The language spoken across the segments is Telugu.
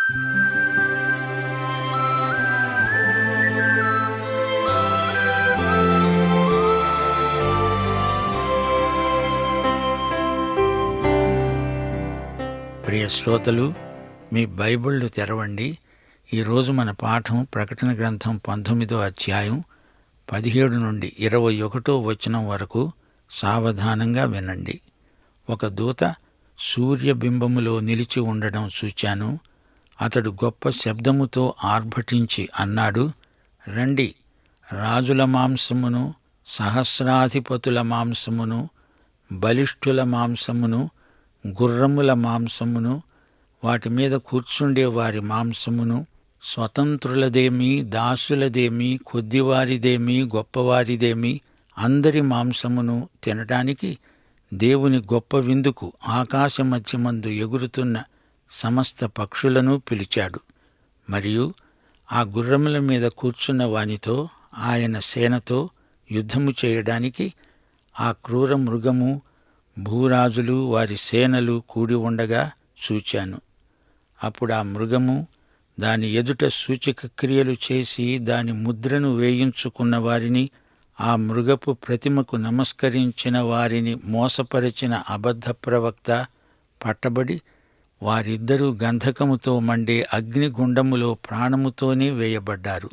ప్రియ శ్రోతలు, మీ బైబిళ్ళు తెరవండి. ఈరోజు మన పాఠం ప్రకటన గ్రంథం 19వ అధ్యాయం 17 నుండి 21వ వచనం వరకు. సావధానంగా వినండి. ఒక దూత సూర్యబింబములో నిలిచి ఉండడం చూచాను. అతడు గొప్ప శబ్దముతో ఆర్భటించి అన్నాడు, రండి, రాజుల మాంసమును, సహస్రాధిపతుల మాంసమును, బలిష్ఠుల మాంసమును, గుర్రముల మాంసమును, వాటి మీద కూర్చుండే వారి మాంసమును, స్వతంత్రులదేమీ, దాసులదేమీ, కొద్దివారిదేమీ, గొప్పవారిదేమీ, అందరి మాంసమును తినటానికి దేవుని గొప్ప విందుకు ఆకాశ మధ్యమందు ఎగురుతున్న సమస్త పక్షులను పిలిచాడు. మరియు ఆ గుర్రముల మీద కూర్చున్న వానితో, ఆయన సేనతో యుద్ధము చేయడానికి ఆ క్రూర మృగము, భూరాజులు, వారి సేనలు కూడి ఉండగా చూచాను. అప్పుడు ఆ మృగము దాని ఎదుట సూచక క్రియలు చేసి దాని ముద్రను వేయించుకున్న వారిని, ఆ మృగపు ప్రతిమకు నమస్కరించిన వారిని మోసపరిచిన అబద్ధ ప్రవక్త పట్టబడి వారిద్దరూ గంధకముతో మండే అగ్నిగుండములో ప్రాణముతోనే వేయబడ్డారు.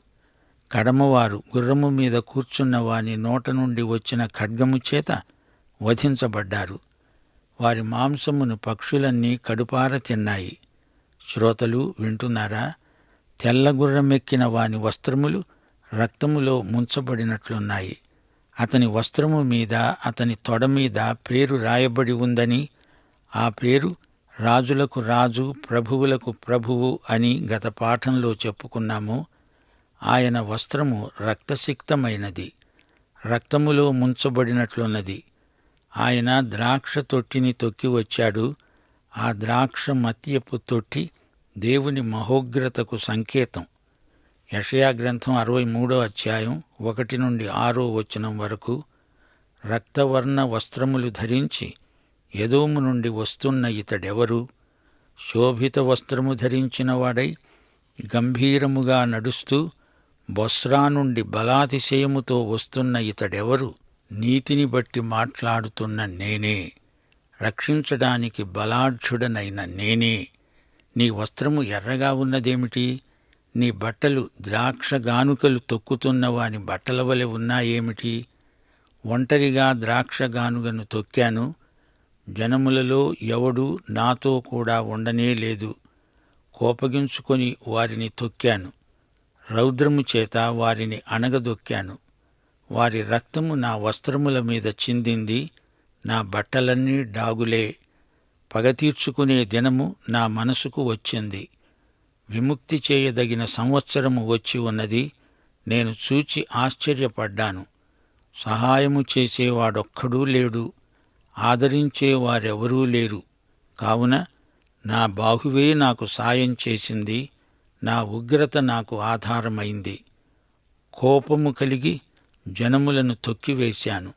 కడమవారు గుర్రము మీద కూర్చున్న వాని నోట నుండి వచ్చిన ఖడ్గము చేత వధించబడ్డారు. వారి మాంసమును పక్షులన్నీ కడుపార తిన్నాయి. శ్రోతలు వింటున్నారా? తెల్లగుర్రమెక్కిన వాని వస్త్రములు రక్తములో ముంచబడినట్లున్నాయి. అతని వస్త్రము మీద, అతని తొడ మీద పేరు రాయబడి ఉందని, ఆ పేరు రాజులకు రాజు, ప్రభువులకు ప్రభువు అని గత పాఠంలో చెప్పుకున్నాము. ఆయన వస్త్రము రక్తసిక్తమైనది, రక్తములో ముంచబడినట్లున్నది. ఆయన ద్రాక్ష తొట్టిని తొక్కి వచ్చాడు. ఆ ద్రాక్ష మత్యపు తొట్టి దేవుని మహోగ్రతకు సంకేతం. యెషయా గ్రంథం 63వ అధ్యాయం 1 నుండి 6వ వచనం వరకు. రక్తవర్ణ వస్త్రములు ధరించి ఎదోము నుండి వస్తున్న ఇతడెవరు? శోభిత వస్త్రము ధరించిన వాడై గంభీరముగా నడుస్తూ బొస్రా నుండి బలాతిశయముతో వస్తున్న ఇతడెవరు? నీతిని బట్టి మాట్లాడుతున్న నేనే, రక్షించడానికి బలాఢ్యుడనైన నేనే. నీ వస్త్రము ఎర్రగా ఉన్నదేమిటి? నీ బట్టలు ద్రాక్ష గానుకలు తొక్కుతున్న వాని బట్టల వలె ఉన్నాయేమిటి? ఒంటరిగా ద్రాక్ష గానుగను తొక్కాను, జనములలో ఎవడూ నాతో కూడా ఉండనే లేదు. కోపగించుకొని వారిని తొక్కాను, రౌద్రము చేత వారిని అణగదొక్కాను. వారి రక్తము నా వస్త్రముల మీద చిందింది, నా బట్టలన్నీ డాగులే. పగ తీర్చుకునే దినము నా మనసుకు వచ్చింది. విముక్తి చేయదగిన సంవత్సరము వచ్చి ఉన్నది. నేను చూచి ఆశ్చర్యపడ్డాను. సహాయము చేసేవాడొక్కడూ లేడు, ఆదరించేవారెవరూ లేరు. కావున నా బాహువే నాకు సాయం చేసింది, నా ఉగ్రత నాకు ఆధారమైంది. కోపము కలిగి జనములను తొక్కివేశాను,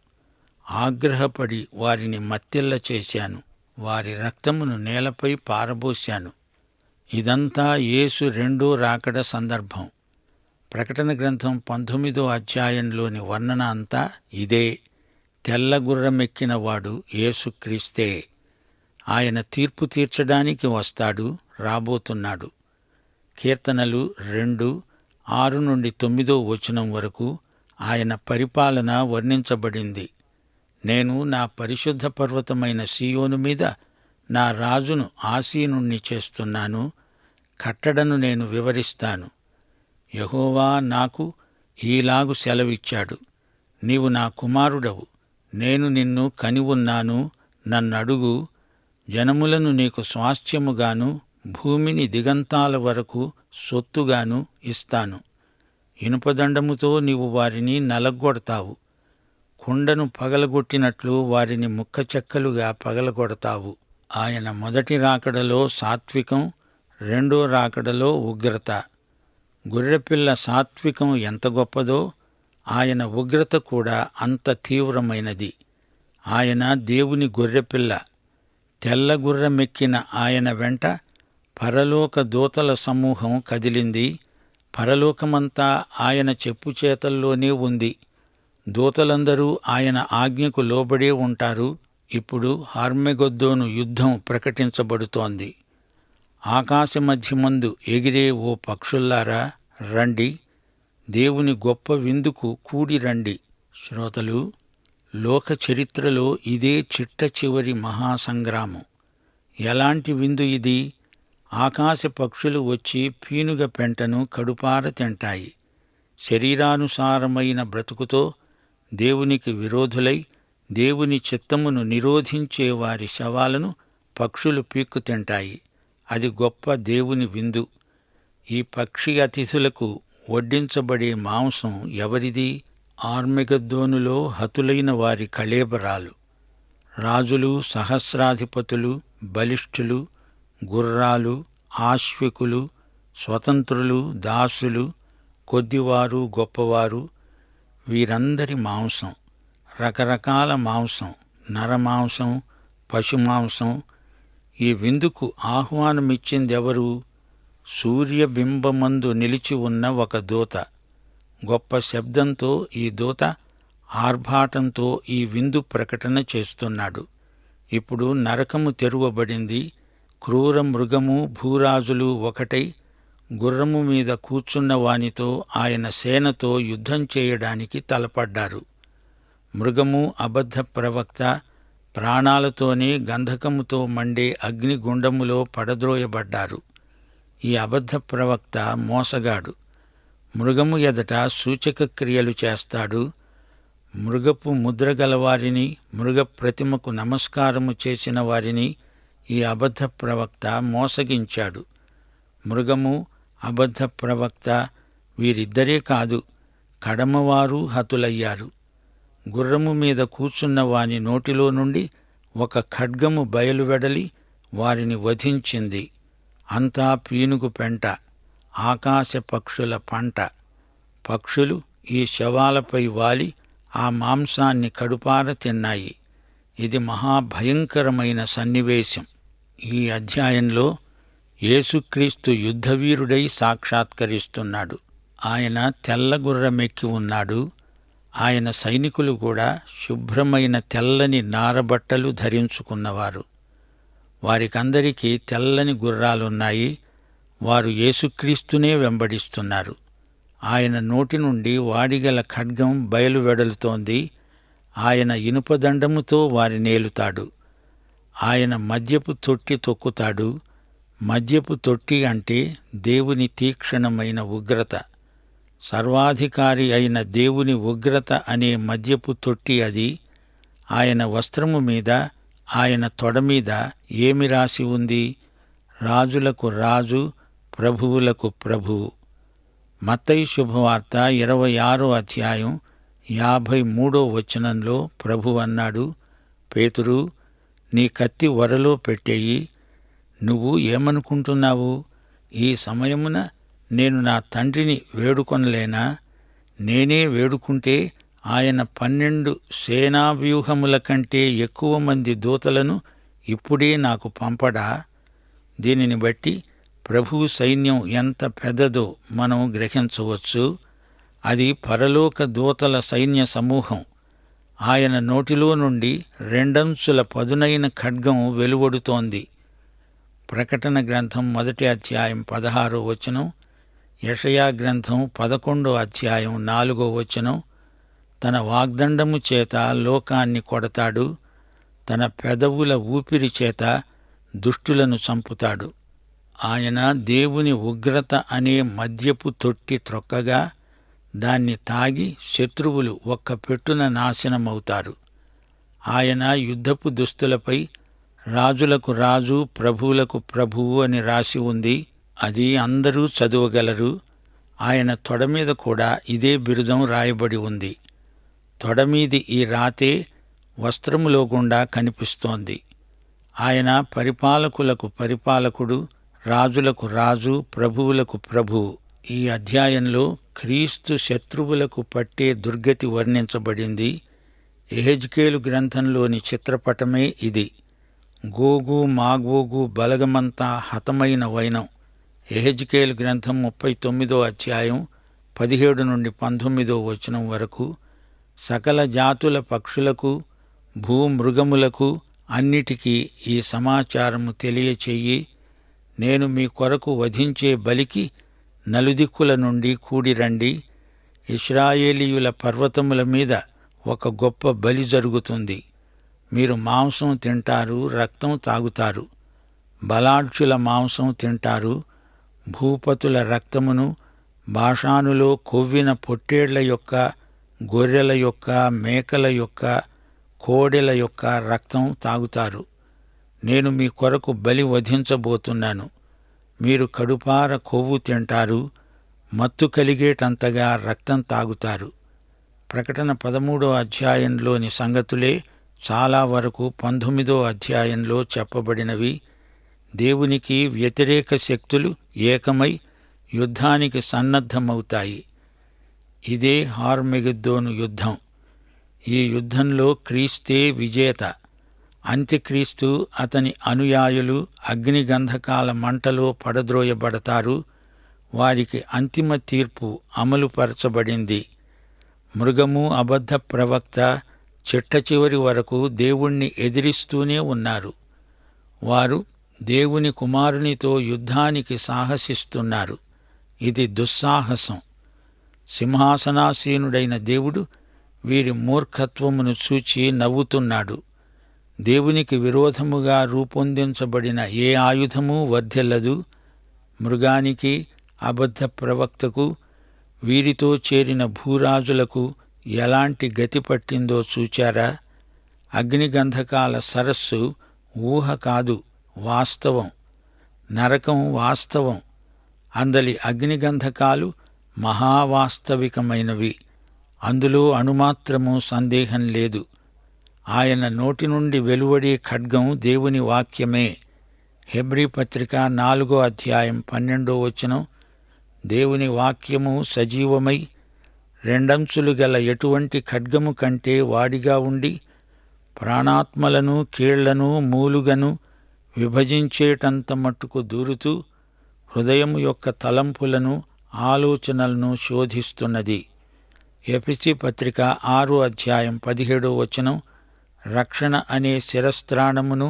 ఆగ్రహపడి వారిని మత్తెల్ల చేశాను, వారి రక్తమును నేలపై పారబోశాను. ఇదంతా యేసు రెండో రాకడ సందర్భం. ప్రకటన గ్రంథం 19వ అధ్యాయంలోని వర్ణన అంతా ఇదే. తెల్లగుర్రమెక్కిన వాడు యేసుక్రీస్తే. ఆయన తీర్పు తీర్చడానికి వస్తాడు, రాబోతున్నాడు. కీర్తనలు 2:6 నుండి 9వ వచనం వరకు ఆయన పరిపాలన వర్ణించబడింది. నేను నా పరిశుద్ధ పర్వతమైన సీయోను మీద నా రాజును ఆసీనుణ్ణి చేస్తున్నాను. కట్టడను నేను వివరిస్తాను. యెహోవా నాకు ఈలాగు సెలవిచ్చాడు, నీవు నా కుమారుడవు, నేను నిన్ను కని ఉన్నాను, నన్నడుగు, జనములను నీకు స్వాస్థ్యముగాను, భూమిని దిగంతాల వరకు సొత్తుగాను ఇస్తాను. ఇనుపదండముతో నీవు వారిని నలగొడతావు, కుండను పగలగొట్టినట్లు వారిని ముక్కచెక్కలుగా పగలగొడతావు. ఆయన మొదటి రాకడలో సాత్వికం, రెండో రాకడలో ఉగ్రత. గొర్రెపిల్ల సాత్వికం ఎంత గొప్పదో ఆయన ఉగ్రత కూడా అంత తీవ్రమైనది. ఆయన దేవుని గొర్రెపిల్ల. తెల్ల గుర్రమెక్కిన ఆయన వెంట పరలోక దూతల సమూహం కదిలింది. పరలోకమంతా ఆయన చెప్పుచేతల్లోనే ఉంది. దూతలందరూ ఆయన ఆజ్ఞకు లోబడే ఉంటారు. ఇప్పుడు హార్మెగొద్దోను యుద్ధం ప్రకటించబడుతోంది. ఆకాశమధ్యమందు ఎగిరే ఓ పక్షుల్లారా, రండి, దేవుని గొప్ప విందుకు కూడి రండి. శ్రోతలు, లోక చరిత్రలో ఇదే చిట్ట చివరి మహాసంగ్రామం. ఎలాంటి విందు ఇది? ఆకాశ పక్షులు వచ్చి పీనుగ పెంటను కడుపార తింటాయి. శరీరానుసారమైన బ్రతుకుతో దేవునికి విరోధులై దేవుని చిత్తమును నిరోధించే వారి శవాలను పక్షులు పీక్కు తింటాయి. అది గొప్ప దేవుని విందు. ఈ పక్షి అతిథులకు వడ్డించబడే మాంసం ఎవరిది? ఆర్మెగద్దోనులో హతులైన వారి కళేబరాలు. రాజులు, సహస్రాధిపతులు, బలిష్ఠులు, గుర్రాలు, ఆశ్వికులు, స్వతంత్రులు, దాసులు, కొద్దివారు, గొప్పవారు, వీరందరి మాంసం. రకరకాల మాంసం, నరమాంసం, పశుమాంసం. ఈ విందుకు ఆహ్వానమిచ్చిందెవరు? సూర్యబింబమందు నిలిచి ఉన్న ఒక దూత. గొప్ప శబ్దంతో ఈ దూత ఆర్భాటంతో ఈ విందు ప్రకటన చేస్తున్నాడు. ఇప్పుడు నరకము తెరువబడింది. క్రూర మృగము, భూరాజులు ఒకటై గుర్రము మీద కూర్చున్న వానితో, ఆయన సేనతో యుద్ధం చేయడానికి తలపడ్డారు. మృగము అబద్ధ ప్రవక్త ప్రాణాలతోనే గంధకముతో మండే అగ్నిగుండములో పడద్రోయబడ్డారు. ఈ అబద్ధ ప్రవక్త మోసగాడు. మృగము ఎదట సూచక క్రియలు చేస్తాడు. మృగపు ముద్రగలవారిని, మృగ ప్రతిమకు నమస్కారము చేసిన వారిని ఈ అబద్ధ ప్రవక్త మోసగించాడు. మృగము, అబద్ధ ప్రవక్త వీరిద్దరే కాదు, కడమవారు హతులయ్యారు. గుర్రము మీద కూర్చున్న వాని నోటిలో నుండి ఒక ఖడ్గము బయలువెడలి వారిని వధించింది. అంతా పీనుగు పెంట, ఆకాశ పక్షుల పంట. పక్షులు ఈ శవాలపై వాలి ఆ మాంసాన్ని కడుపార తిన్నాయి. ఇది మహాభయంకరమైన సన్నివేశం. ఈ అధ్యాయంలో యేసుక్రీస్తు యుద్ధవీరుడై సాక్షాత్కరిస్తున్నాడు. ఆయన తెల్లగుర్రమెక్కి ఉన్నాడు. ఆయన సైనికులు కూడా శుభ్రమైన తెల్లని నారబట్టలు ధరించుకున్నవారు. వారికందరికీ తెల్లని గుర్రాలున్నాయి. వారు యేసుక్రీస్తునే వెంబడిస్తున్నారు. ఆయన నోటి నుండి వాడిగల ఖడ్గం బయలువెడలుతోంది. ఆయన ఇనుపదండముతో వారి నేలుతాడు. ఆయన మద్యపు తొట్టి తొక్కుతాడు. మద్యపు తొట్టి అంటే దేవుని తీక్షణమైన ఉగ్రత. సర్వాధికారి అయిన దేవుని ఉగ్రత అనే మద్యపు తొట్టి అది. ఆయన వస్త్రము మీద, ఆయన తొడ మీద ఏమి రాసి ఉంది? రాజులకు రాజు, ప్రభువులకు ప్రభువు. మత్తయి శుభవార్త 26వ అధ్యాయం 53వ వచనంలో ప్రభువు అన్నాడు, పేతురు, నీ కత్తి వరలో పెట్టేయి. నువ్వు ఏమనుకుంటున్నావు? ఈ సమయమున నేను నా తండ్రిని వేడుకొనలేనా? నేనే వేడుకుంటే ఆయన 12 సేనావ్యూహముల కంటే ఎక్కువ మంది దూతలను ఇప్పుడే నాకు పంపడా? దీనిని బట్టి ప్రభువు సైన్యం ఎంత పెద్దదో మనం గ్రహించవచ్చు. అది పరలోక దూతల సైన్య సమూహం. ఆయన నోటిలో నుండి రెండంచుల పదునైన ఖడ్గం వెలువడుతోంది. ప్రకటన గ్రంథం 1వ అధ్యాయం 16వ వచనం, యెషయా గ్రంథం 11వ అధ్యాయం 4వ వచనం. తన వాగ్దండము చేత లోకాన్ని కొడతాడు. తన పెదవుల ఊపిరి చేత దుష్టులను చంపుతాడు. ఆయన దేవుని ఉగ్రత అనే మద్యపు తొట్టి త్రొక్కగా దాన్ని తాగి శత్రువులు ఒక్క పెట్టున నాశనమవుతారు. ఆయన యుద్ధపు దుస్తులపై రాజులకు రాజు, ప్రభువులకు ప్రభువు అని రాసి ఉంది. అది అందరూ చదువగలరు. ఆయన తొడ మీద కూడా ఇదే బిరుదం రాయబడి ఉంది. తొడమీది ఈ రాతే వస్త్రములో గుండా కనిపిస్తోంది. ఆయన పరిపాలకులకు పరిపాలకుడు, రాజులకు రాజు, ప్రభువులకు ప్రభువు. ఈ అధ్యాయంలో క్రీస్తు శత్రువులకు పట్టే దుర్గతి వర్ణించబడింది. యెహెజ్కేలు గ్రంథంలోని చిత్రపటమే ఇది. గోగు మాగోగు బలగమంతా హతమైన వైనం. యెహెజ్కేలు గ్రంథం 39 అధ్యాయం 17 నుండి 19 వచనం వరకు. సకల జాతుల పక్షులకు, భూమృగములకు అన్నిటికీ ఈ సమాచారము తెలియచెయ్యి. నేను మీ కొరకు వధించే బలికి నలుదిక్కుల నుండి కూడిరండి. ఇశ్రాయేలీయుల పర్వతముల మీద ఒక గొప్ప బలి జరుగుతుంది. మీరు మాంసం తింటారు, రక్తం తాగుతారు. బలాఢ్యుల మాంసం తింటారు, భూపతుల రక్తమును, బాషానులో కొవ్విన పొట్టేళ్ల యొక్క, గొర్రెల యొక్క, మేకల యొక్క, కోడెల యొక్క రక్తం తాగుతారు. నేను మీ కొరకు బలి వధించబోతున్నాను. మీరు కడుపార కొవ్వు తింటారు, మత్తు కలిగేటంతగా రక్తం తాగుతారు. ప్రకటన 13 అధ్యాయంలోని సంగతులే చాలా వరకు 19 అధ్యాయంలో చెప్పబడినవి. దేవునికి వ్యతిరేక శక్తులు ఏకమై యుద్ధానికి సన్నద్ధమవుతాయి. ఇదే హార్మెగిద్దోను యుద్ధం. ఈ యుద్ధంలో క్రీస్తే విజేత. అంత్యక్రీస్తు, అతని అనుయాయులు అగ్నిగంధకాల మంటలో పడద్రోయబడతారు. వారికి అంతిమ తీర్పు అమలుపరచబడింది. మృగము, అబద్ధ ప్రవక్త చిట్టచివరి వరకు దేవుణ్ణి ఎదిరిస్తూనే ఉన్నారు. వారు దేవుని కుమారునితో యుద్ధానికి సాహసిస్తున్నారు. ఇది దుస్సాహసం. సింహాసనాసీనుడైన దేవుడు వీరి మూర్ఖత్వమును చూచి నవ్వుతున్నాడు. దేవునికి విరోధముగా రూపొందించబడిన ఏ ఆయుధమూ వర్ధిల్లదు. మృగానికి, అబద్ధ ప్రవక్తకు, వీరితో చేరిన భూరాజులకు ఎలాంటి గతి పట్టిందో చూచారా? అగ్నిగంధకాల సరస్సు ఊహ కాదు, వాస్తవం. నరకం వాస్తవం. అందలి అగ్నిగంధకాలు మహావాస్తవికమైనవి. అందులో అణుమాత్రము సందేహం లేదు. ఆయన నోటి నుండి వెలువడే ఖడ్గం దేవుని వాక్యమే. హెబ్రీ పత్రిక 4 అధ్యాయం 12 వచనం. దేవుని వాక్యము సజీవమై రెండంచులు గల ఎటువంటి ఖడ్గము కంటే వాడిగా ఉండి ప్రాణాత్మలను, కీళ్లను, మూలుగను విభజించేటంత మట్టుకు దూరుతూ హృదయము యొక్క తలంపులను, ఆలోచనలను శోధిస్తున్నది. ఎఫెసీ పత్రిక 6 అధ్యాయం 17 వచనం. రక్షణ అనే శిరస్త్రాణమును,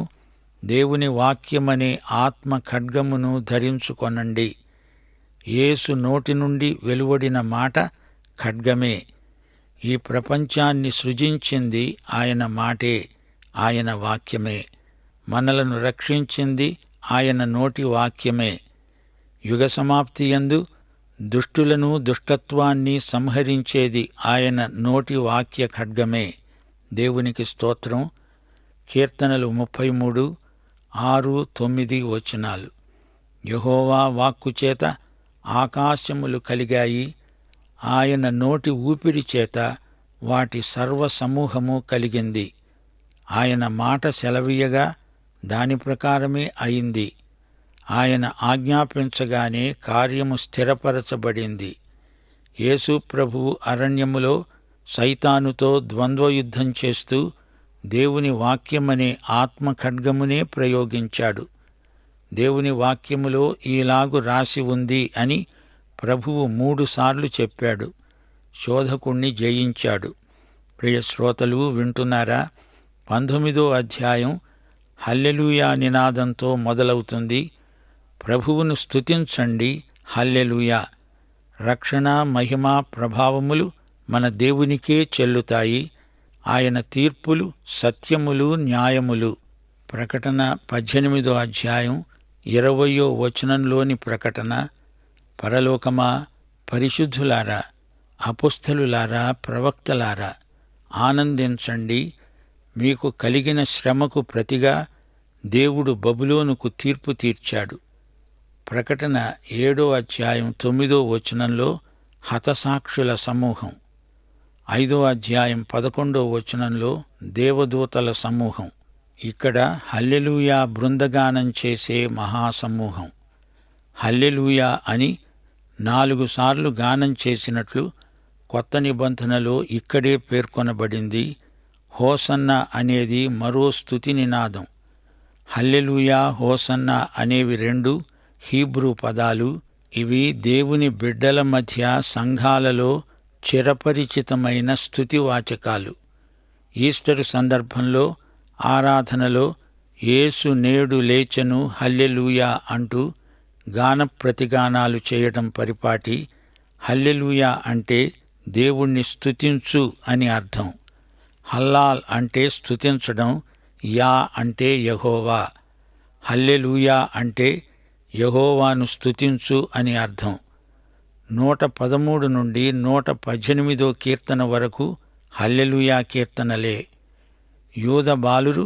దేవుని వాక్యమనే ఆత్మ ఖడ్గమును ధరించుకొనండి. యేసు నోటి నుండి వెలువడిన మాట ఖడ్గమే. ఈ ప్రపంచాన్ని సృజించింది ఆయన మాటే, ఆయన వాక్యమే. మనలను రక్షించింది ఆయన నోటి వాక్యమే. యుగ సమాప్తి యందు దుష్టులను, దుష్టత్వాన్ని సంహరించేది ఆయన నోటి వాక్య ఖడ్గమే. దేవునికి స్తోత్రం. కీర్తనలు 33, 6, 9 వచనాలు. యెహోవా వాక్కుచేత ఆకాశములు కలిగాయి, ఆయన నోటి ఊపిరి చేత వాటి సర్వసమూహము కలిగింది. ఆయన మాట సెలవీయగా దాని ప్రకారమే అయింది. ఆయన ఆజ్ఞాపించగానే కార్యము స్థిరపరచబడింది. యేసు ప్రభువు అరణ్యములో సైతానుతో ద్వంద్వయుద్ధం చేస్తూ దేవుని వాక్యమనే ఆత్మఖడ్గమునే ప్రయోగించాడు. దేవుని వాక్యములో ఈలాగు రాసి ఉంది అని ప్రభువు 3 సార్లు చెప్పాడు. శోధకుణ్ణి జయించాడు. ప్రియ శ్రోతలు వింటున్నారా? 19వ అధ్యాయం హల్లెలూయా నినాదంతో మొదలవుతుంది. ప్రభువును స్తుతించండి, హల్లెలూయా. రక్షణ, మహిమ, ప్రభావములు మన దేవునికే చెల్లుతాయి. ఆయన తీర్పులు సత్యములు, న్యాయములు. ప్రకటన 18వ అధ్యాయం 20వ వచనంలోని ప్రకటన. పరలోకమా, పరిశుద్ధులారా, అపొస్తలులారా, ప్రవక్తలారా, ఆనందించండి. మీకు కలిగిన శ్రమకు ప్రతిగా దేవుడు బబులోనుకు తీర్పు తీర్చాడు. ప్రకటన 7వ అధ్యాయం 9వ వచనంలో హతసాక్షుల సమూహం. 5వ అధ్యాయం 11వ వచనంలో దేవదూతల సమూహం. ఇక్కడ హల్లెలూయా బృందగానం చేసే మహాసమూహం. హల్లెలూయా అని 4 సార్లు గానం చేసినట్లు కొత్త నిబంధనలో ఇక్కడే పేర్కొనబడింది. హోసన్న అనేది మరో స్తుతి నినాదం. హల్లెలూయా, హోసన్నా అనేవి 2 హీబ్రూ పదాలు. ఇవి దేవుని బిడ్డల మధ్య సంఘాలలో చిరపరిచితమైన స్తుతివాచకాలు. ఈస్టరు సందర్భంలో ఆరాధనలో యేసు నేడు లేచెను హల్లెలూయా అంటూ గాన ప్రతిగానాలు చేయటం పరిపాటి. హల్లెలూయా అంటే దేవుణ్ణి స్తుతించు అని అర్థం. హల్లాల్ అంటే స్తుతించడం, యా అంటే యెహోవా. హల్లెలూయా అంటే యెహోవాను స్తుతించు అని అర్థం. 113 నుండి 118 కీర్తన వరకు హల్లెలూయా కీర్తనలే. యూద బాలురు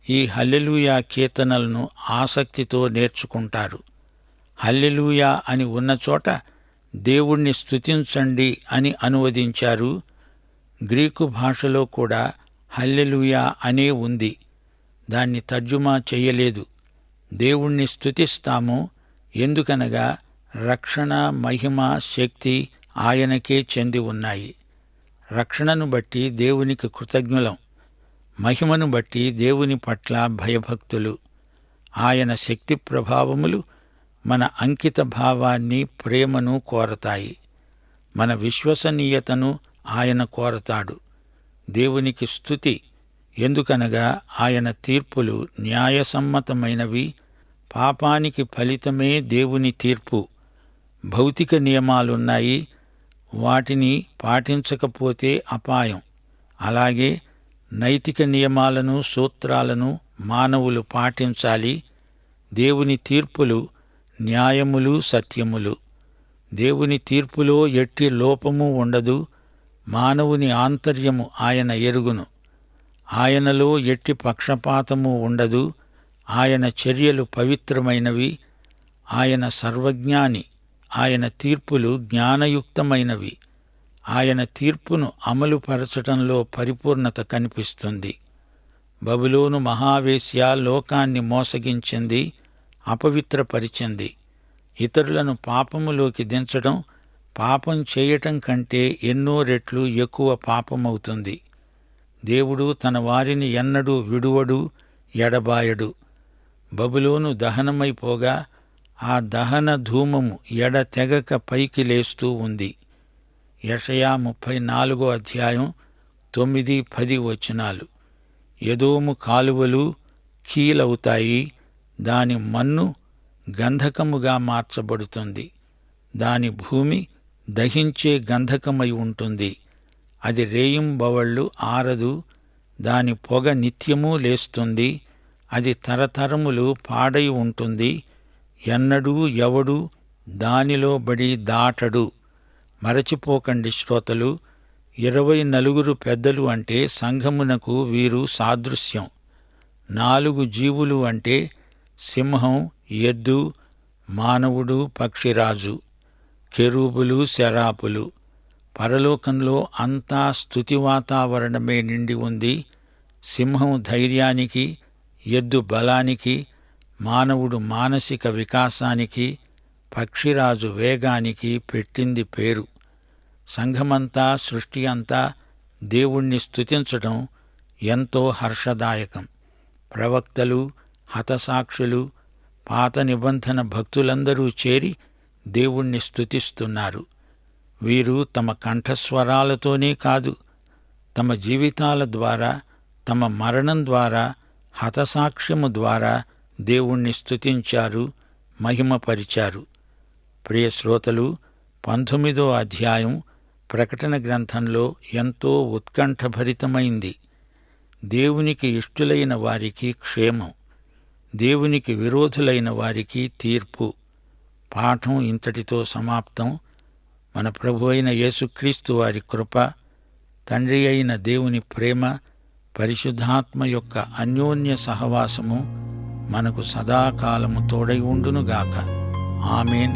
ఈ హల్లెలూయా కీర్తనలను ఆసక్తితో నేర్చుకుంటారు. హల్లెలూయా అని ఉన్న చోట దేవుణ్ణి స్తుతించండి అని అనువదించారు. గ్రీకు భాషలో కూడా హల్లెలూయా అనే ఉంది. దాన్ని తర్జుమా చెయ్యలేదు. దేవుణ్ణి స్తుతిస్తాము, ఎందుకనగా రక్షణ, మహిమ, శక్తి ఆయనకే చెంది ఉన్నాయి. రక్షణను బట్టి దేవునికి కృతజ్ఞులం, మహిమను బట్టి దేవుని పట్ల భయభక్తులు. ఆయన శక్తి ప్రభావములు మన అంకిత భావాన్ని, ప్రేమను కోరతాయి. మన విశ్వసనీయతను ఆయన కోరతాడు. దేవునికి స్తుతి, ఎందుకనగా ఆయన తీర్పులు న్యాయసమ్మతమైనవి. పాపానికి ఫలితమే దేవుని తీర్పు. భౌతిక నియమాలున్నాయి, వాటిని పాటించకపోతే అపాయం. అలాగే నైతిక నియమాలను, సూత్రాలను మానవులు పాటించాలి. దేవుని తీర్పులు న్యాయములు, సత్యములు. దేవుని తీర్పులో ఎట్టి లోపము ఉండదు. మానవుని ఆంతర్యము ఆయన ఎరుగును. ఆయనలో ఎట్టి పక్షపాతము ఉండదు. ఆయన చర్యలు పవిత్రమైనవి. ఆయన సర్వజ్ఞాని. ఆయన తీర్పులు జ్ఞానయుక్తమైనవి. ఆయన తీర్పును అమలుపరచటంలో పరిపూర్ణత కనిపిస్తుంది. బబులోను మహావేశ్య లోకాన్ని మోసగించింది, అపవిత్రపరిచింది. ఇతరులను పాపములోకి దించడం పాపం చేయటం కంటే ఎన్నో రెట్లు ఎక్కువ పాపమవుతుంది. దేవుడు తన వారిని ఎన్నడూ విడువడు, ఎడబాయడు. బబులోను దహనమైపోగా ఆ దహన ధూమము ఎడతెగక పైకి లేస్తూ ఉంది. యెషయా 34 అధ్యాయం 9-10 వచనాలు. ఎదోము కాలువలు కీలవుతాయి, దాని మన్ను గంధకముగా మార్చబడుతుంది. దాని భూమి దహించే గంధకమై ఉంటుంది. అది రేయింబవళ్ళు ఆరదు. దాని పొగ నిత్యమూ లేస్తుంది. అది తరతరములు పాడై ఉంటుంది. ఎన్నడూ ఎవడు దానిలో బడి దాటడు. మరచిపోకండి శ్రోతలు, 24 పెద్దలు అంటే సంఘమునకు వీరు సాదృశ్యం. 4 జీవులు అంటే సింహం, ఎద్దు, మానవుడు, పక్షిరాజు, కెరూబులు, శరాపులు. పరలోకంలో అంతా స్తుతి వాతావరణమే నిండి ఉంది. సింహం ధైర్యానికి, ఎద్దు బలానికి, మానవుడు మానసిక వికాసానికి, పక్షిరాజు వేగానికి పెట్టింది పేరు. సంఘమంతా, సృష్టి అంతా దేవుణ్ణి స్తుతించటం ఎంతో హర్షదాయకం. ప్రవక్తలు, హతసాక్షులు, పాత నిబంధన భక్తులందరూ చేరి దేవుణ్ణి స్తుతిస్తున్నారు. వీరు తమ కంఠస్వరాలతోనే కాదు, తమ జీవితాల ద్వారా, తమ మరణం ద్వారా, హతసాక్ష్యము ద్వారా దేవుణ్ణి స్తుతించారు, మహిమపరిచారు. ప్రియ శ్రోతలు, 19వ అధ్యాయం ప్రకటన గ్రంథంలో ఎంతో ఉత్కంఠభరితమైంది. దేవునికి ఇష్టులైన వారికి క్షేమం, దేవునికి విరోధులైన వారికి తీర్పు. పాఠం ఇంతటితో సమాప్తం. మన ప్రభు అయిన యేసుక్రీస్తు వారి కృప, తండ్రి అయిన దేవుని ప్రేమ, పరిశుద్ధాత్మ యొక్క అన్యోన్య సహవాసము మనకు సదాకాలము తోడై ఉండునుగాక. ఆమేన్.